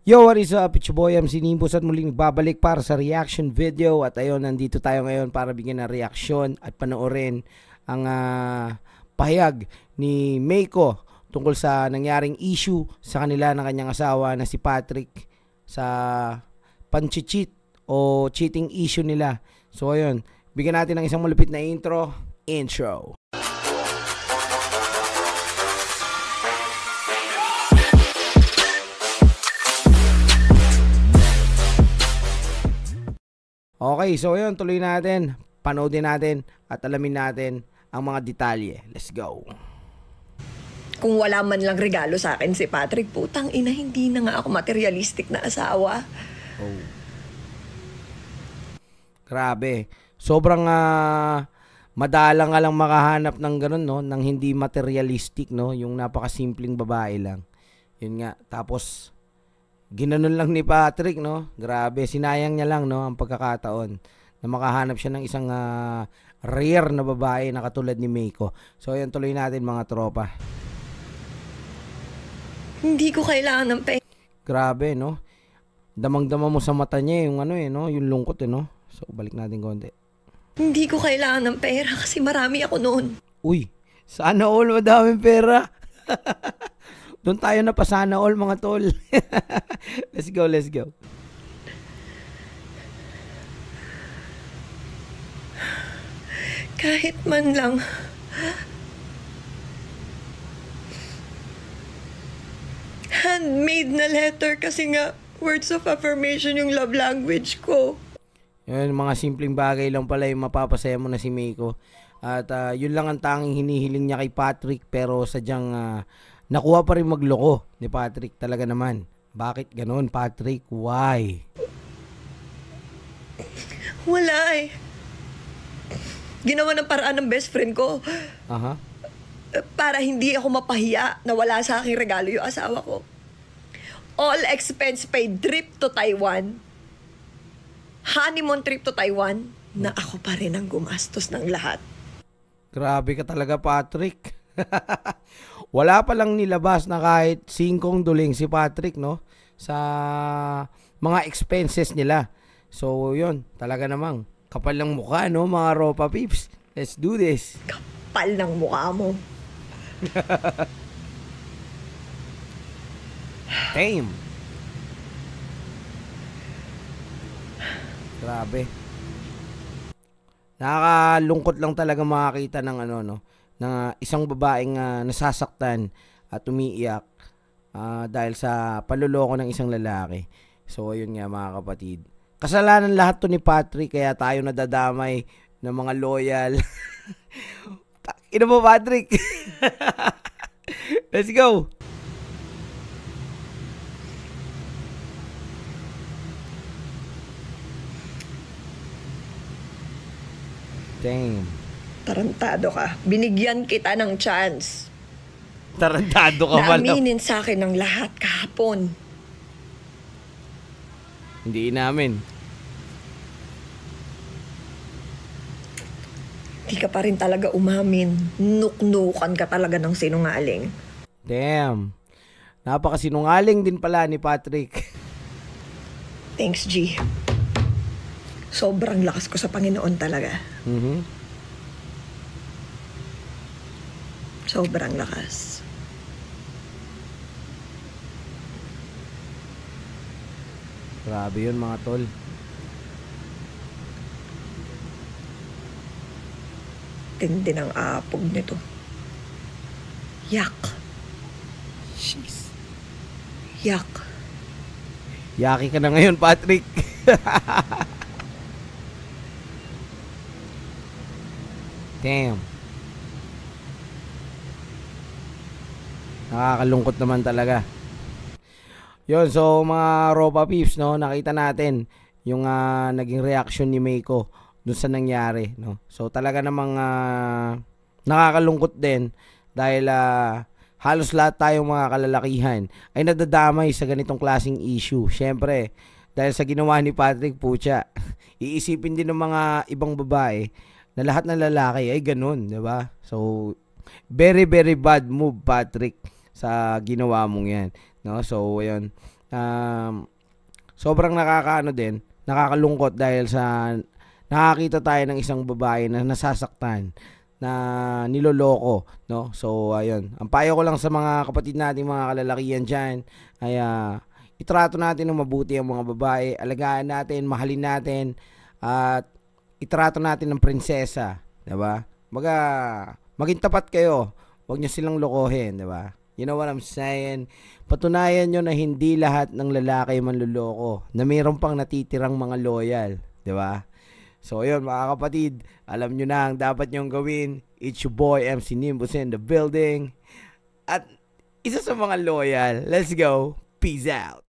Yo, what is up? It's your boy MC Nimbus at muling babalik para sa reaction video. At ayun, nandito tayo ngayon para bigyan ng reaksyon at panoorin ang pahayag ni Meiko tungkol sa nangyaring issue sa kanila ng kanyang asawa na si Patrick sa panchichit o cheating issue nila. So ayun, bigyan natin ng isang malupit na intro. Okay, so yun, tuloy natin, panoodin natin at alamin natin ang mga detalye. Let's go. Kung wala man lang regalo sa akin si Patrick, putang ina, hindi na nga ako materialistic na asawa. Oh. Grabe. Sobrang madalang nga lang makahanap ng ganun, no, ng hindi materialistic, no, yung napakasimpleng babae lang. Yun nga, tapos ginanon lang ni Patrick, no? Grabe, sinayang niya lang, no, ang pagkakataon na makahanap siya ng isang rare na babae na katulad ni Meiko. So, ayan, tuloy natin mga tropa. Hindi ko kailangan ng pera. Grabe, no? Damang-dama mo sa mata niya yung no, yung lungkot, no? So, balik natin konti. Hindi ko kailangan ng pera kasi marami ako noon. Uy, sana all madaming pera. Doon tayo na pa sana all mga tol. Let's go, let's go. Kahit man lang. Handmade na letter kasi nga words of affirmation yung love language ko. Yun, mga simpleng bagay lang pala yung mapapasaya mo na si Meiko. At yun lang ang tanging hinihiling niya kay Patrick, pero sadyang nakuha pa rin magloko ni Patrick talaga naman. Bakit ganoon, Patrick? Why? Wala eh. Ginawa ng paraan ng best friend ko. Aha. Para hindi ako mapahiya na wala sa aking regalo yung asawa ko. All expense paid trip to Taiwan. Honeymoon trip to Taiwan na ako pa rin ang gumastos ng lahat. Grabe ka talaga, Patrick. Wala pa lang nilabas na kahit 5 duling si Patrick, no, sa mga expenses nila. So yun, talaga namang kapal ng mukha, no, mga ropa peeps. Let's do this. Kapal ng mukha mo. Damn. Grabe. Nakakalungkot lang talaga makakita ng no, na isang babaeng nasasaktan at umiiyak dahil sa paluloko ng isang lalaki. So ayun nga mga kapatid, kasalanan lahat to ni Patrick, kaya tayo nadadamay ng mga loyal. Ino mo, Patrick. Let's go. Damn. Tarantado ka. Binigyan kita ng chance. Tarantado ka pala. Naaminin sa akin ng lahat kahapon. Hindi namin. Hindi ka pa rin talaga umamin. Nuknukan ka talaga ng sinungaling. Damn. Napakasinungaling din pala ni Patrick. Thanks, G. Sobrang lakas ko sa Panginoon talaga. Sobrang lakas. Grabe yun mga tol. Tindi ng apog nito. Yak. Jeez. Yak. Yaki ka na ngayon, Patrick. Damn. Nakakalungkot naman talaga. Yun, so mga ropa peeps, no, nakita natin yung naging reaction ni Meiko dun sa nangyari, no. So talaga namang nakakalungkot din dahil halos lahat tayong mga kalalakihan ay nadadamay sa ganitong klaseng issue. Syempre, dahil sa ginawa ni Patrick, pucha, iisipin din ng mga ibang babae na lahat ng lalaki ay ganun, di ba? So very very bad move, Patrick, sa ginawa mong yan, no? So ayun, Sobrang nakakalungkot dahil sa nakakita tayo ng isang babae na nasasaktan, na niloloko, no? So ayun, ang payo ko lang sa mga kapatid nating mga kalalakihan diyan ay itrato natin ng mabuti ang mga babae, alagaan natin, mahalin natin, at itrato natin ng prinsesa, 'di ba? Maging tapat kayo. Huwag niyo silang lokohin, 'di ba? You know what I'm saying? Patunayan nyo na hindi lahat ng lalaki manluloko, na mayroon pang natitirang mga loyal, 'di ba? So, ayun mga kapatid, alam nyo na ang dapat nyong gawin. It's your boy MC Nimbus in the building. At isa sa mga loyal. Let's go. Peace out.